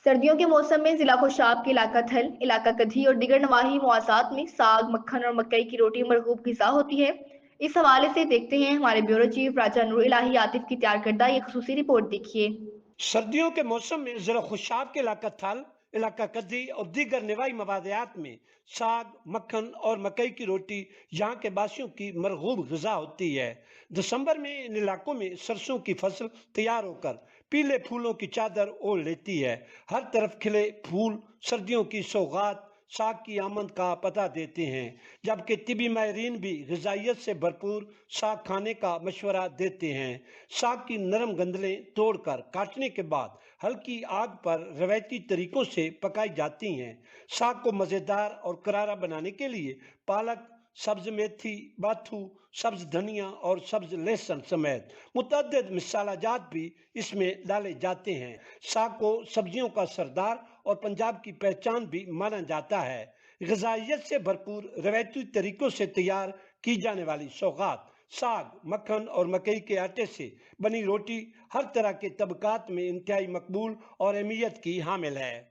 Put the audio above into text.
सर्दियों के मौसम में जिला खुशाब के इलाका थल, इलाका कधी और दिगर नवाही मुआसात में साग, मक्खन और मकई की रोटी मरगूब ग़िज़ा होती है। इस हवाले से देखते हैं हमारे ब्यूरो चीफ राजा नूर इलाही आतिफ की तैयार करदा ये ख़ुसूसी रिपोर्ट। देखिए। सर्दियों के मौसम में ज़रा खुशाब के इलाका थल, इलाका कद्दी और दीगर नवाई मवादियात में साग, मक्खन और मकई की रोटी यहाँ के बासियों की मरगूब ग़िज़ा होती है। दिसंबर में इन इलाकों में सरसों की फसल तैयार होकर पीले फूलों की चादर ओढ़ लेती है। हर तरफ खिले फूल सर्दियों की सौगात साग की आमद का पता देते हैं, जबकि तिबी माहरीन भी ग़िज़ाइयत से भरपूर साग खाने का मशवरा देते हैं। साग की नरम गंदलें तोड़कर काटने के बाद हल्की आग पर रवायती तरीकों से पकाई जाती हैं। साग को मज़ेदार और करारा बनाने के लिए पालक, सब्ज मेथी, बाथू, सब्ज धनिया और सब्ज लहसुन समेत मुतअद्दिद मसालाजात भी इसमें डाले जाते हैं। साग को सब्जियों का सरदार और पंजाब की पहचान भी माना जाता है। ग़िज़ाइयत से भरपूर रवायती तरीकों से तैयार की जाने वाली सौगात साग, मक्खन और मकई के आटे से बनी रोटी हर तरह के तबकात में इंतहाई मकबूल और अहमियत की हामिल है।